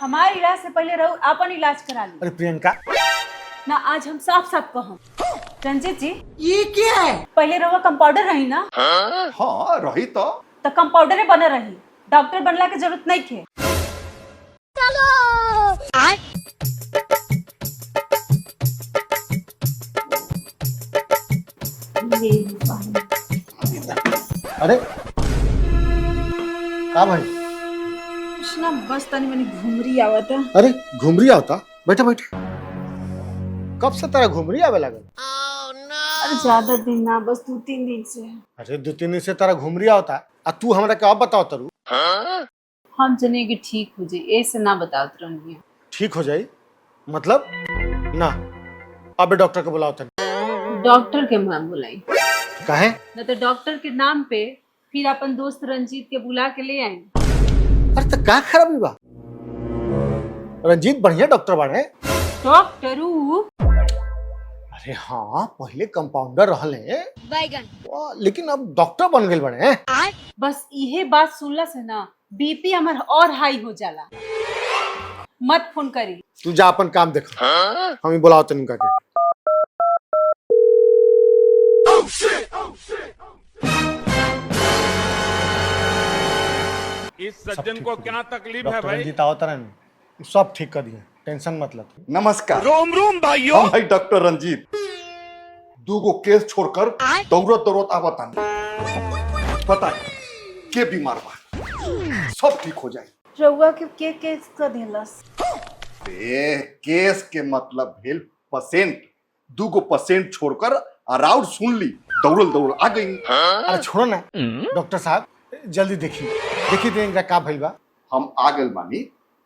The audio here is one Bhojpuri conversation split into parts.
हमारे इलाज से पहले रहो अपन इलाज करा ली। अरे प्रियंका, ना आज हम साफ साफ कहम रंजीत जी, ये क्या है? पहले रहो कंपाउंडर रही ना, हाँ रही तो कंपाउंडरे बने रही, डॉक्टर बनला के जरूरत नहीं थे। अरे का भाई? कुछ ना, बस तनी मनी घुमरी आवत है। अरे घुमरी आवता? बैठा बैठा। कब से तेरा घुमरी आवे लागल? अरे ज्यादा दिन ना, बस 2-3 दिन से। अरे 2-3 दिन से तेरा घुमरी आवता आ तू हमरा के अब बताओ तरू। हम जने कि ठीक हो जाए, ऐसे ना बताओ तुरंत। ठीक हो जाई मतलब? ना, अबे डॉक्टर को बुलाओ तनी। डॉक्टर के नाम बुलाई काहे? न तो डॉक्टर के नाम पे फिर अपन दोस्त रंजीत के बुला के ले आए। अरे तो का खराबी बा? रंजीत बढ़िया डॉक्टर बाड़े। डॉक्टरू? अरे हाँ, पहले कंपाउंडर रहले लेकिन अब डॉक्टर बन गए बड़े। बस इहे बात सुनला से ना बीपी हमार और हाई हो जाला। मत फोन करी। तू जा अपन काम देख, हम ही बुलाओ तनी का के। इस सज्जन को क्या तकलीफ है डॉक्टर भाई? रंजीत आओ तरन सब ठीक कर दिए, टेंशन मत लो। नमस्कार। रोम रोम भाइयों। हम भाई डॉक्टर रंजीत दूगो केस छोड़कर दौड़त दौड़त आवत पता है के बीमार बा, सब ठीक हो जाए। रउआ के केस कर देलस। केस के मतलब भेल पेशेंट, दूगो पेशेंट छोड़कर अराउंड सुन ली, दौड़ल आ गई। अरे छोड़ो ना डॉक्टर साहब, जल्दी देखी तो इनका का भइल बा। हम आ गए बानी,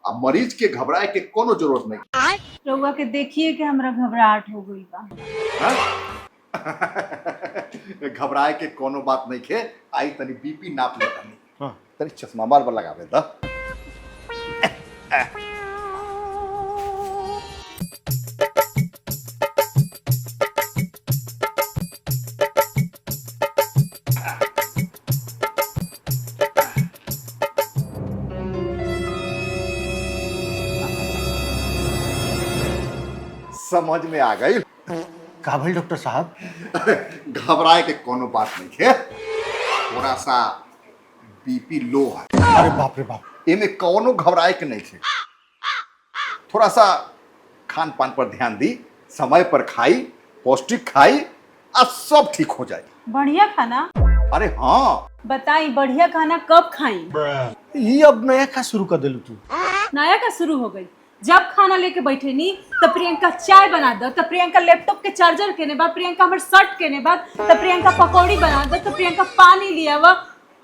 अब मरीज के घबराए के कोनो जरूरत नहीं। रउआ के देखिए कि हमरा घबराहट हो गई बा। घबराए के कोनो बात नहीं खे। आई तनी बीपी नाप ले तनी। हाँ। तनी चश्मा बार बार लगावे दा। समझ में आ गई। का भइल डॉक्टर साहब? घबराए के कोनो बात नहीं है, थोड़ा सा बीपी लो है। अरे बाप रे बाप। इनमें कोनो घबराए के नहीं है। थोड़ा सा खान पान पर ध्यान दी, समय पर खाई, पौष्टिक खाई, अब सब ठीक हो जाए। बढ़िया खाना? अरे हाँ, बताई बढ़िया खाना कब खाई? ये अब नया का शुरू कर दिलू तू? नया का शुरू हो गई। जब खाना लेके बैठे नी तो प्रियंका चाय बना दो, तो प्रियंका लैपटॉप के चार्जर के ने बाद, प्रियंका हमारे शर्ट के ने बाद, तो प्रियंका पकौड़ी बना दो, तो प्रियंका पानी लिया हुआ।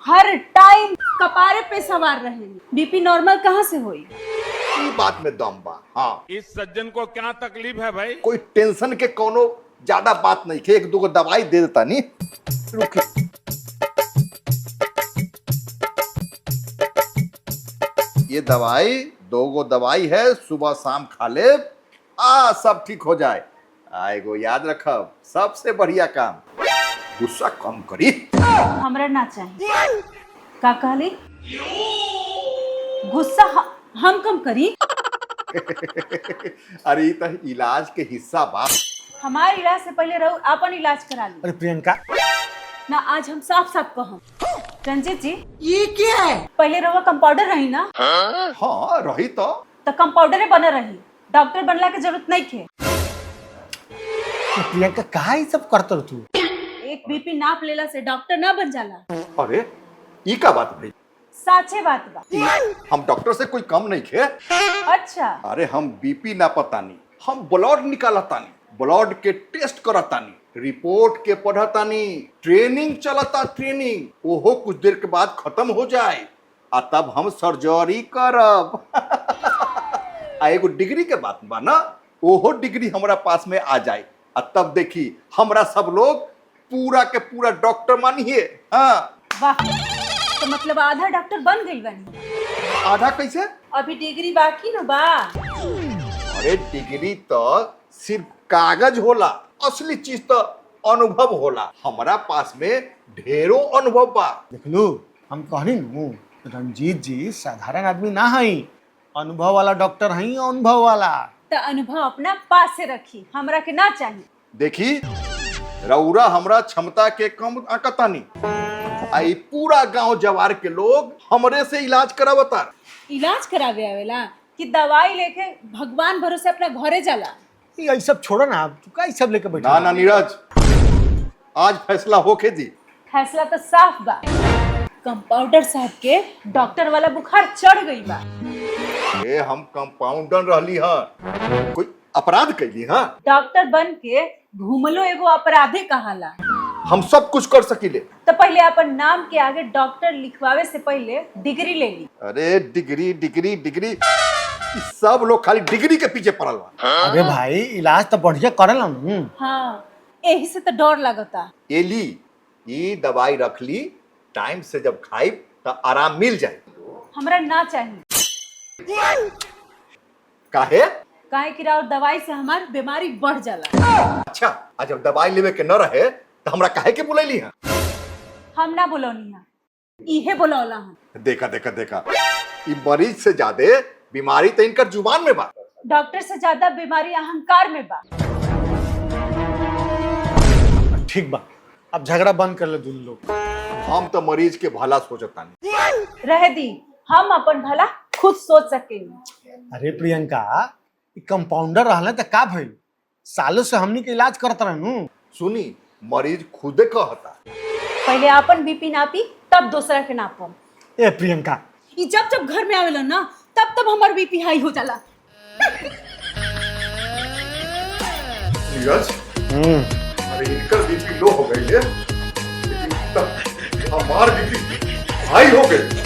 हर टाइम कपारे पे सवार रहे। बीपी नॉर्मल कहाँ से हुई? ये बात में दम बा। हाँ, इस सज्जन को क्या तकलीफ है भाई? कोई टेंशन के कोनो ज्यादा बात नहीं है। एक दो दवाई दे देता नहीं। रुकी, ये दवाई 2 दवाई है, सुबह शाम खा ले, सब ठीक हो जाए। आएगो याद रखब, सबसे बढ़िया काम गुस्सा कम करी। हमरा ना चाहिए। का कहली? गुस्सा हम कम करी? अरे तो इलाज के हिस्सा बा। हमारे इलाज से पहले रहो अपन इलाज करा ली। अरे प्रियंका, ना आज हम साफ साफ कहम रंजीत जी, ये क्या है? पहले रहो कंपाउंडर रही ना, हाँ रही तो कंपाउंडरे बने रही, डॉक्टर बनला के जरूरत नहीं थे। तो प्रियंका कहा ये सब करत तू? एक बीपी नाप लेला से डॉक्टर ना बन जाला। अरे ई का बात भाई? साचे बात बा। हम डॉक्टर से कोई कम नहीं खे। अच्छा, अरे हम बीपी ना पतानी, हम ब्लड निकालतानी, ब्लड के टेस्ट करतानी, रिपोर्ट के पढ़तानी, ट्रेनिंग चलता ट्रेनिंग। ओहो कुछ देर के बाद खत्म हो जाए आ तब हम सर्जरी करब। आ एगो डिग्री के बात बा ना, ओहो डिग्री हमरा पास में आ जाए आ तब देखी हमरा सब लोग पूरा के पूरा डॉक्टर मानिए। हाँ, वाह, तो मतलब आधा डॉक्टर बन गई बनी। आधा कैसे? अभी डिग्री बाकी न बा। अरे डिग्री तो सिर्फ कागज होला, असली चीज तो अनुभव होला। हमारा पास में ढेरों अनुभव बा। देख लू, हम कहनी नु रंजीत जी साधारण आदमी ना हई, अनुभव वाला डॉक्टर है, अनुभव वाला। तो अनुभव अपना पास से रखी, हमरा के ना चाहिए। देखी रउरा हमरा क्षमता के कम आकतानी। आई पूरा गांव जवार के लोग हमरे से इलाज करावता। इलाज करावे आवेला कि दवाई लेके भगवान भरोसे अपना घरे जाला। ये सब छोड़ो ना, तू का सब लेके बैठा? ना ना नीरज, आज फैसला होके दी। फैसला तो साफ बा, कंपाउंडर साहब के डॉक्टर वाला बुखार चढ़ गई बा। ये हम कंपाउंडर रहली हां, कोई अपराध कैली हां? डॉक्टर बन के घूमलो एगो अपराधे कहाला। हम सब कुछ कर सकीले। तो पहले अपन नाम के आगे डॉक्टर लिखवावे से पहले डिग्री ले ली। अरे डिग्री डिग्री डिग्री, ई सब लोग खाली डिग्री के पीछे पड़ल बा। अरे भाई इलाज तो बढ़िया करेला ना। हाँ, यही से तो डर लगता। एली ये दवाई रख ली, टाइम से जब खाई तो आराम मिल जाए। हमरा ना चाहिए। काहे? काहे कि राउर दवाई से हमार बीमारी बढ़ जाला। अच्छा, आज जब दवाई लेवे के न रहे तो हमरा काहे के बुलैली हां? हम ना बोलौनी है, इहे बोलौला है। देखा देखा देखा, ई मरीज से ज्यादा बीमारी तो इनकर जुबान में बा। डॉक्टर से ज्यादा बीमारी अहंकार में बा। ठीक बा, अब झगड़ा बंद कर ले दोनों लोग। हम तो मरीज के भला सोचतानी। रह दी, हम अपन भला खुद सोच सकेंगे। अरे प्रियंका, कंपाउंडर रहले तो का भइल? सालों से हमनी के इलाज करत रहनु। सुनी, मरीज खुदे कहता। पहले अपन बीपी नापी, तब दूसरा के नापम। ए प्रियंका, ई जब जब घर में आवेला ना, तब तब हमार बीपी हाई हो जाला। नीरज, अरे इनकर बीपी लो हो गई है, लेकिन तब हमार बीपी हाई हो गई।